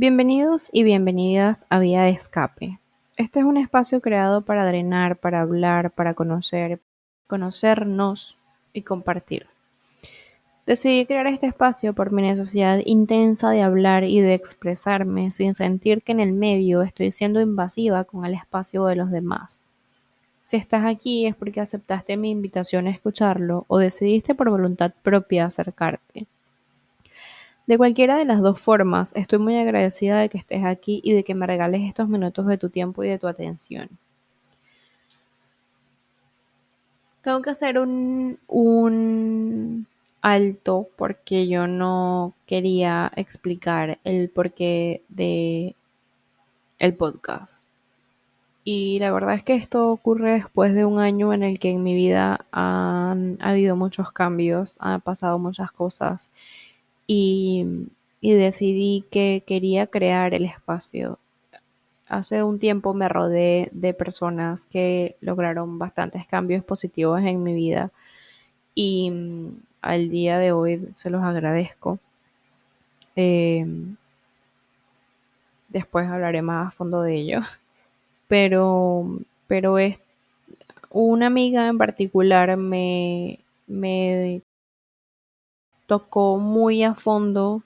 Bienvenidos y bienvenidas a Vía de Escape. Este es un espacio creado para drenar, para hablar, para conocernos y compartir. Decidí crear este espacio por mi necesidad intensa de hablar y de expresarme sin sentir que en el medio estoy siendo invasiva con el espacio de los demás. Si estás aquí es porque aceptaste mi invitación a escucharlo o decidiste por voluntad propia acercarte. De cualquiera de las dos formas, estoy muy agradecida de que estés aquí y de que me regales estos minutos de tu tiempo y de tu atención. Tengo que hacer un alto porque yo no quería explicar el porqué de el podcast. Y la verdad es que esto ocurre después de un año en el que en mi vida han habido muchos cambios, han pasado muchas cosas y, y decidí que quería crear el espacio. Hace un tiempo me rodeé de personas que lograron bastantes cambios positivos en mi vida y al día de hoy se los agradezco. Eh, Después hablaré más a fondo de ello, pero, pero es una amiga en particular me tocó muy a fondo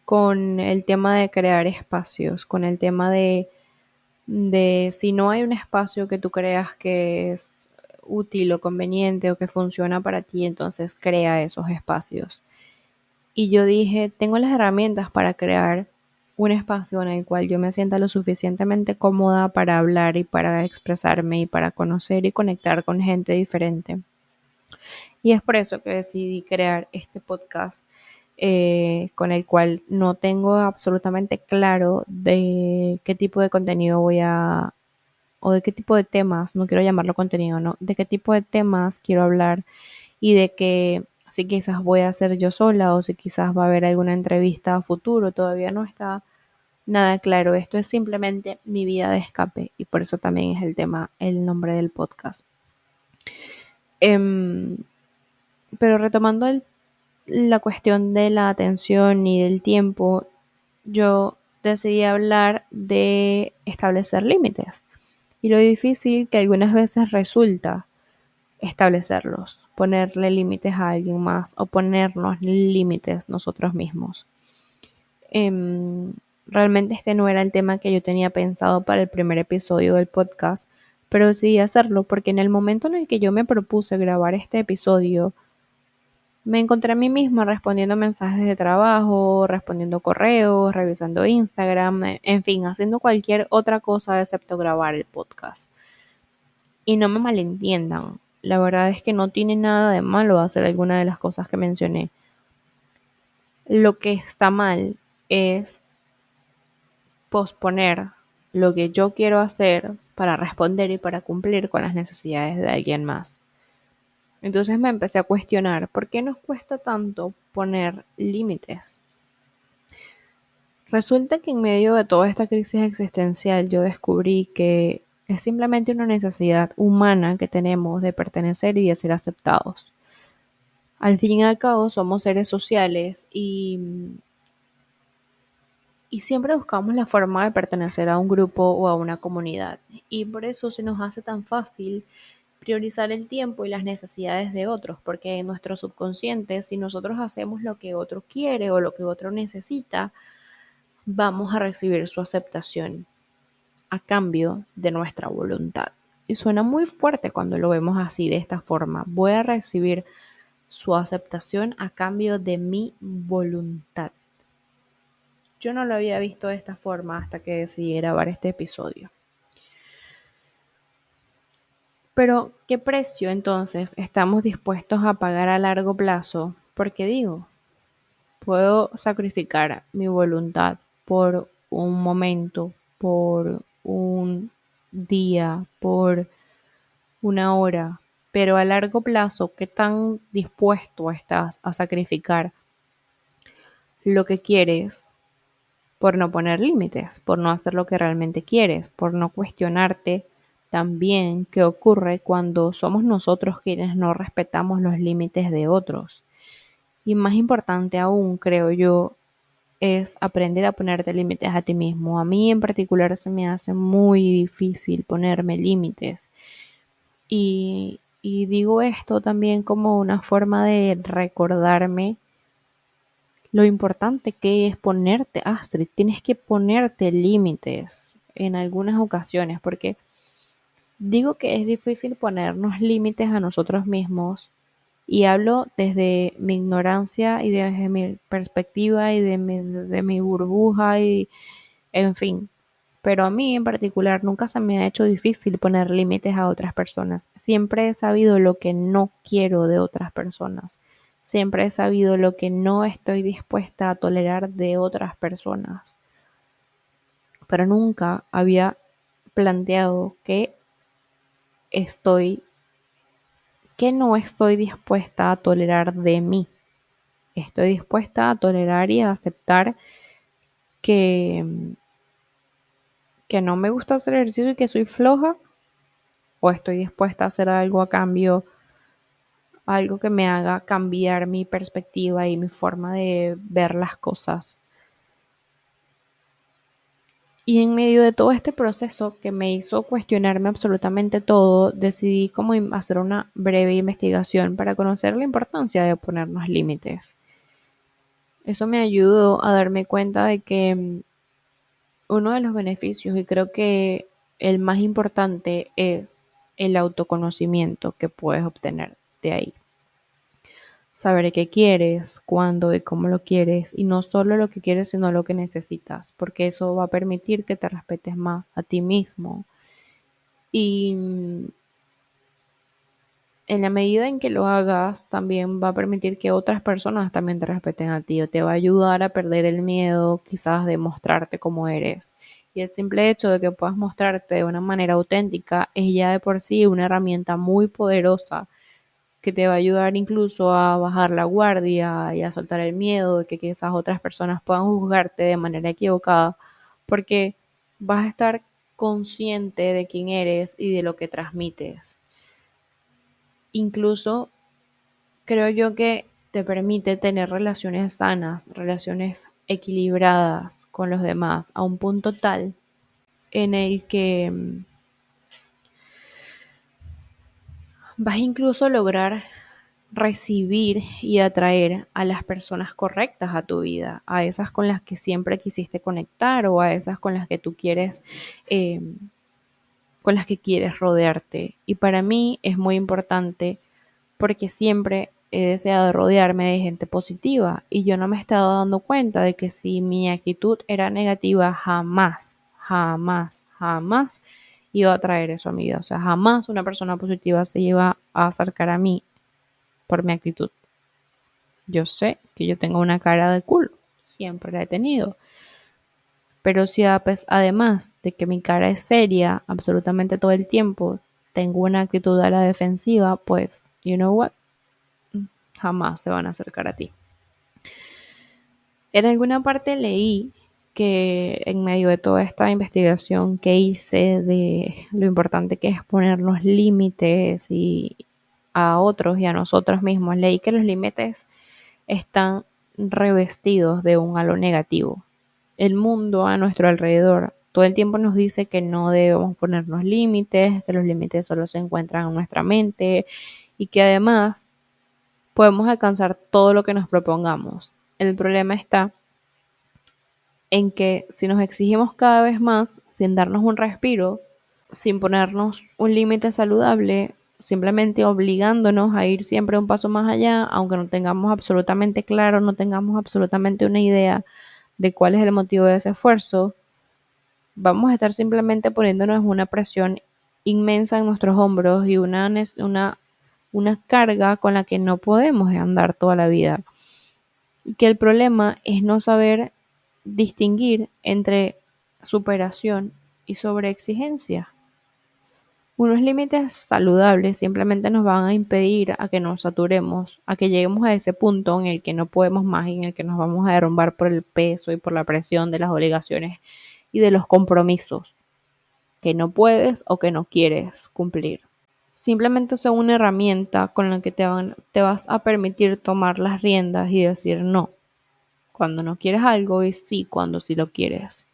con el tema de crear espacios, con el tema de si no hay un espacio que tú creas que es útil o conveniente o que funciona para ti, entonces crea esos espacios. Y yo dije, tengo las herramientas para crear un espacio en el cual yo me sienta lo suficientemente cómoda para hablar y para expresarme y para conocer y conectar con gente diferente. Y es por eso que decidí crear este podcast con el cual no tengo absolutamente claro de qué tipo de contenido o de qué tipo de temas, no quiero llamarlo contenido, ¿no? De qué tipo de temas quiero hablar y de que si quizás voy a hacer yo sola o si quizás va a haber alguna entrevista a futuro, todavía no está nada claro. Esto es simplemente mi vida de escape y por eso también es el tema, el nombre del podcast. Em, pero retomando la cuestión de la atención y del tiempo, yo decidí hablar de establecer límites y lo difícil que algunas veces resulta establecerlos, ponerle límites a alguien más o ponernos límites nosotros mismos. Em, Realmente este no era el tema que yo tenía pensado para el primer episodio del podcast, pero decidí hacerlo porque en el momento en el que yo me propuse grabar este episodio, me encontré a mí misma respondiendo mensajes de trabajo, respondiendo correos, revisando Instagram, en fin, haciendo cualquier otra cosa excepto grabar el podcast. Y no me malentiendan, la verdad es que no tiene nada de malo hacer alguna de las cosas que mencioné. Lo que está mal es posponer lo que yo quiero hacer para responder y para cumplir con las necesidades de alguien más. Entonces me empecé a cuestionar, ¿por qué nos cuesta tanto poner límites? Resulta que en medio de toda esta crisis existencial yo descubrí que es simplemente una necesidad humana que tenemos de pertenecer y de ser aceptados. Al fin y al cabo somos seres sociales y siempre buscamos la forma de pertenecer a un grupo o a una comunidad. Y por eso se nos hace tan fácil priorizar el tiempo y las necesidades de otros, porque en nuestro subconsciente, si nosotros hacemos lo que otro quiere o lo que otro necesita, vamos a recibir su aceptación a cambio de nuestra voluntad. Y suena muy fuerte cuando lo vemos así, de esta forma. Voy a recibir su aceptación a cambio de mi voluntad. Yo no lo había visto de esta forma hasta que decidí grabar este episodio. Pero, ¿qué precio entonces estamos dispuestos a pagar a largo plazo? Porque digo, puedo sacrificar mi voluntad por un momento, por un día, por una hora, pero a largo plazo, ¿qué tan dispuesto estás a sacrificar lo que quieres por no poner límites, por no hacer lo que realmente quieres, por no cuestionarte también qué ocurre cuando somos nosotros quienes no respetamos los límites de otros? Y más importante aún, creo yo, es aprender a ponerte límites a ti mismo. A mí en particular se me hace muy difícil ponerme límites. Y digo esto también como una forma de recordarme lo importante que es ponerte, Astrid, tienes que ponerte límites en algunas ocasiones, porque digo que es difícil ponernos límites a nosotros mismos y hablo desde mi ignorancia y desde mi perspectiva y de mi burbuja y en fin. Pero a mí en particular nunca se me ha hecho difícil poner límites a otras personas. Siempre he sabido lo que no quiero de otras personas. Siempre he sabido lo que no estoy dispuesta a tolerar de otras personas. Pero nunca había planteado estoy, que no estoy dispuesta a tolerar de mí. Estoy dispuesta a tolerar y a aceptar que, que no me gusta hacer ejercicio y que soy floja, o estoy dispuesta a hacer algo a cambio, algo que me haga cambiar mi perspectiva y mi forma de ver las cosas. Y en medio de todo este proceso que me hizo cuestionarme absolutamente todo, decidí como hacer una breve investigación para conocer la importancia de ponernos límites. Eso me ayudó a darme cuenta de que uno de los beneficios, y creo que el más importante, es el autoconocimiento que puedes obtener de ahí. Saber qué quieres, cuándo y cómo lo quieres, y no solo lo que quieres, sino lo que necesitas, porque eso va a permitir que te respetes más a ti mismo. Y en la medida en que lo hagas, también va a permitir que otras personas también te respeten a ti, o te va a ayudar a perder el miedo quizás de mostrarte como eres. Y el simple hecho de que puedas mostrarte de una manera auténtica es ya de por sí una herramienta muy poderosa que te va a ayudar incluso a bajar la guardia y a soltar el miedo de que quizás otras personas puedan juzgarte de manera equivocada, porque vas a estar consciente de quién eres y de lo que transmites. Incluso creo yo que te permite tener relaciones sanas, relaciones equilibradas con los demás, a un punto tal en el que vas incluso a lograr recibir y atraer a las personas correctas a tu vida, a esas con las que siempre quisiste conectar o a esas con las que tú quieres, eh, con las que quieres rodearte. Y para mí es muy importante porque siempre he deseado rodearme de gente positiva y yo no me estaba dando cuenta de que si mi actitud era negativa, jamás, jamás, jamás iba a traer eso a mi vida. O sea, jamás una persona positiva se iba a acercar a mí por mi actitud. Yo sé que yo tengo una cara de culo, siempre la he tenido. Pero si además de que mi cara es seria absolutamente todo el tiempo, tengo una actitud a la defensiva, pues, you know what? Jamás se van a acercar a ti. En alguna parte leí que en medio de toda esta investigación que hice de lo importante que es ponernos límites y a otros y a nosotros mismos, leí que los límites están revestidos de un halo negativo. El mundo a nuestro alrededor todo el tiempo nos dice que no debemos ponernos límites, que los límites solo se encuentran en nuestra mente y que además podemos alcanzar todo lo que nos propongamos. El problema está en que si nos exigimos cada vez más sin darnos un respiro, sin ponernos un límite saludable, simplemente obligándonos a ir siempre un paso más allá, aunque no tengamos absolutamente claro, no tengamos absolutamente una idea de cuál es el motivo de ese esfuerzo, vamos a estar simplemente poniéndonos una presión inmensa en nuestros hombros y una carga con la que no podemos andar toda la vida. Y que el problema es no saber distinguir entre superación y sobreexigencia. Unos límites saludables simplemente nos van a impedir a que nos saturemos, a que lleguemos a ese punto en el que no podemos más y en el que nos vamos a derrumbar por el peso y por la presión de las obligaciones y de los compromisos que no puedes o que no quieres cumplir. Simplemente son una herramienta con la que te vas a permitir tomar las riendas y decir no. cuando no quieres algo y sí cuando sí lo quieres.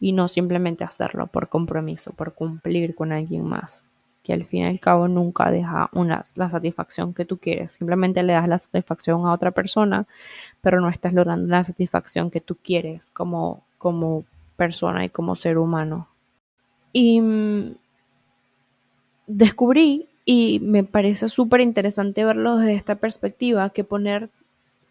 Y no simplemente hacerlo por compromiso, por cumplir con alguien más, que al fin y al cabo nunca deja la satisfacción que tú quieres. Simplemente le das la satisfacción a otra persona, pero no estás logrando la satisfacción que tú quieres como persona y como ser humano. Y descubrí, y me parece súper interesante verlo desde esta perspectiva, que poner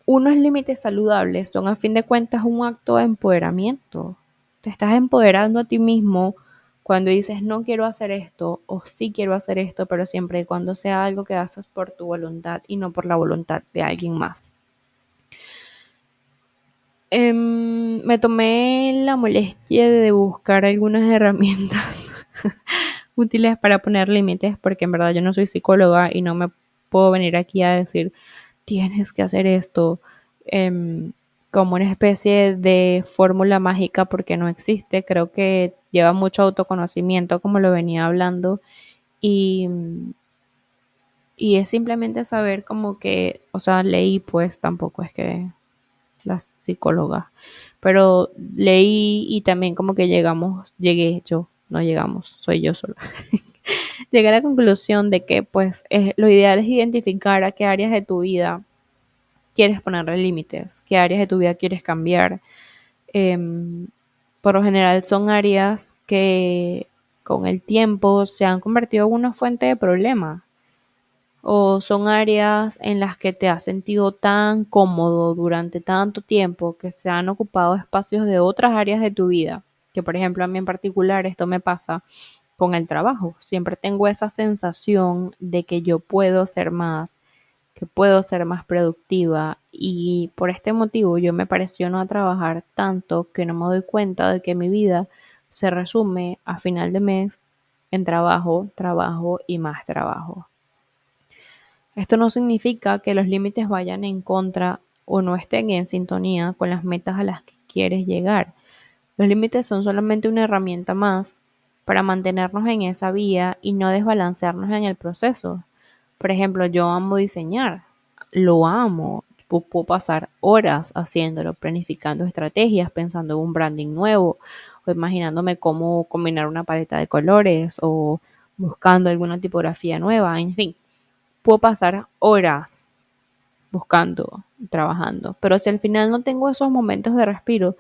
unos límites saludables son a fin de cuentas un acto de empoderamiento. Te estás empoderando a ti mismo cuando dices no quiero hacer esto o sí quiero hacer esto, pero siempre y cuando sea algo que haces por tu voluntad y no por la voluntad de alguien más. Me tomé la molestia de buscar algunas herramientas útiles para poner límites, porque en verdad yo no soy psicóloga y no me puedo venir aquí a decir tienes que hacer esto como una especie de fórmula mágica, porque no existe. Creo que lleva mucho autoconocimiento, como lo venía hablando, y, y es simplemente saber como que, o sea, leí, pues tampoco es que la psicóloga, pero leí y también como que llegué yo, no llegamos, soy yo sola. Llegué a la conclusión de que pues lo ideal es identificar a qué áreas de tu vida quieres ponerle límites, qué áreas de tu vida quieres cambiar. Em, por lo general son áreas que con el tiempo se han convertido en una fuente de problema, o son áreas en las que te has sentido tan cómodo durante tanto tiempo que se han ocupado espacios de otras áreas de tu vida, que por ejemplo a mí en particular esto me pasa con el trabajo. Siempre tengo esa sensación de que yo puedo ser más, que puedo ser más productiva, y por este motivo yo me presiono a trabajar tanto que no me doy cuenta de que mi vida se resume a final de mes en trabajo, trabajo y más trabajo. Esto no significa que los límites vayan en contra o no estén en sintonía con las metas a las que quieres llegar. Los límites son solamente una herramienta más para mantenernos en esa vía y no desbalancearnos en el proceso. Por ejemplo, yo amo diseñar, lo amo. Puedo pasar horas haciéndolo, planificando estrategias, pensando en un branding nuevo, o imaginándome cómo combinar una paleta de colores, o buscando alguna tipografía nueva, en fin. Puedo pasar horas buscando, trabajando, pero si al final no tengo esos momentos de respiro,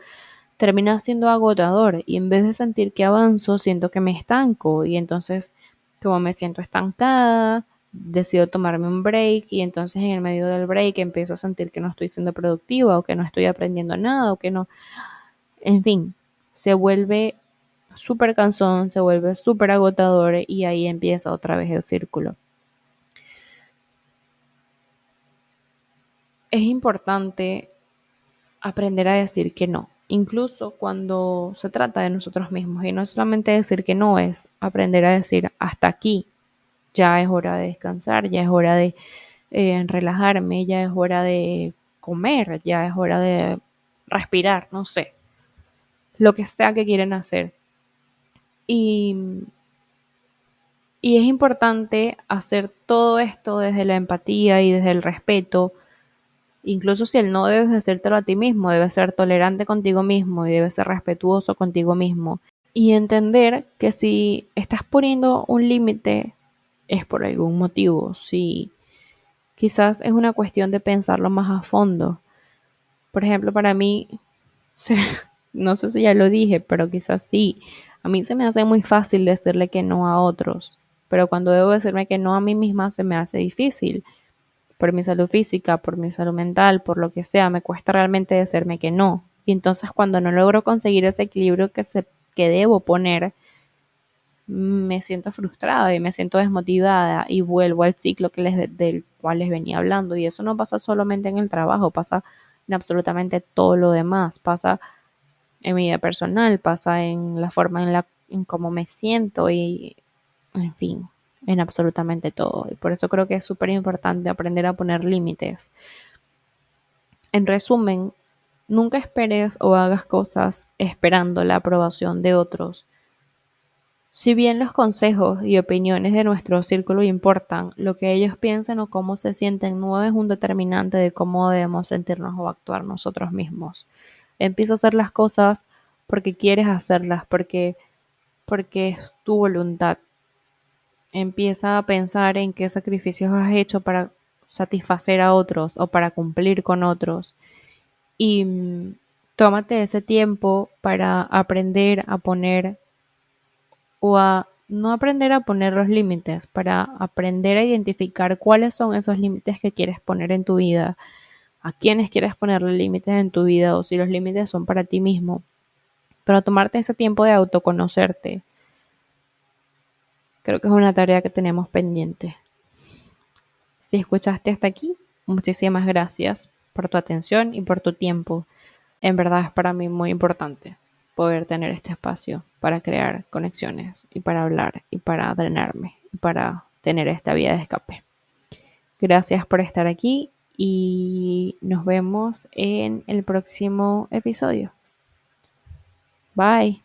termina siendo agotador, y en vez de sentir que avanzo, siento que me estanco, y entonces como me siento estancada, decido tomarme un break, y entonces en el medio del break empiezo a sentir que no estoy siendo productiva o que no estoy aprendiendo nada o que no, en fin, se vuelve súper cansón, se vuelve súper agotador, y ahí empieza otra vez el círculo. Es importante aprender a decir que no, incluso cuando se trata de nosotros mismos. Y no es solamente decir que no, es aprender a decir hasta aquí, ya es hora de descansar, ya es hora de relajarme, ya es hora de comer, ya es hora de respirar, no sé, lo que sea que quieren hacer. Y, y es importante hacer todo esto desde la empatía y desde el respeto. Incluso si el no debes de hacértelo a ti mismo, debes ser tolerante contigo mismo y debes ser respetuoso contigo mismo. Y entender que si estás poniendo un límite es por algún motivo. Si quizás es una cuestión de pensarlo más a fondo. Por ejemplo, para mí, no sé si ya lo dije, pero quizás sí. A mí se me hace muy fácil decirle que no a otros, pero cuando debo decirme que no a mí misma se me hace difícil por mi salud física, por mi salud mental, por lo que sea, me cuesta realmente decirme que no. Y entonces cuando no logro conseguir ese equilibrio que debo poner, me siento frustrada y me siento desmotivada y vuelvo al ciclo del cual les venía hablando. Y eso no pasa solamente en el trabajo, pasa en absolutamente todo lo demás. Pasa en mi vida personal, pasa en la forma en cómo me siento y, en fin, en absolutamente todo. Y por eso creo que es súper importante aprender a poner límites. En resumen, nunca esperes o hagas cosas esperando la aprobación de otros. Si bien los consejos y opiniones de nuestro círculo importan, lo que ellos piensan o cómo se sienten no es un determinante de cómo debemos sentirnos o actuar nosotros mismos. Empieza a hacer las cosas porque quieres hacerlas, porque es tu voluntad. Empieza a pensar en qué sacrificios has hecho para satisfacer a otros o para cumplir con otros. Y tómate ese tiempo para aprender a poner o a no aprender a poner los límites, para aprender a identificar cuáles son esos límites que quieres poner en tu vida, a quiénes quieres ponerle límites en tu vida o si los límites son para ti mismo. Pero tomarte ese tiempo de autoconocerte, creo que es una tarea que tenemos pendiente. Si escuchaste hasta aquí, muchísimas gracias por tu atención y por tu tiempo. En verdad es para mí muy importante poder tener este espacio para crear conexiones y para hablar y para drenarme y para tener esta vía de escape. Gracias por estar aquí y nos vemos en el próximo episodio. Bye.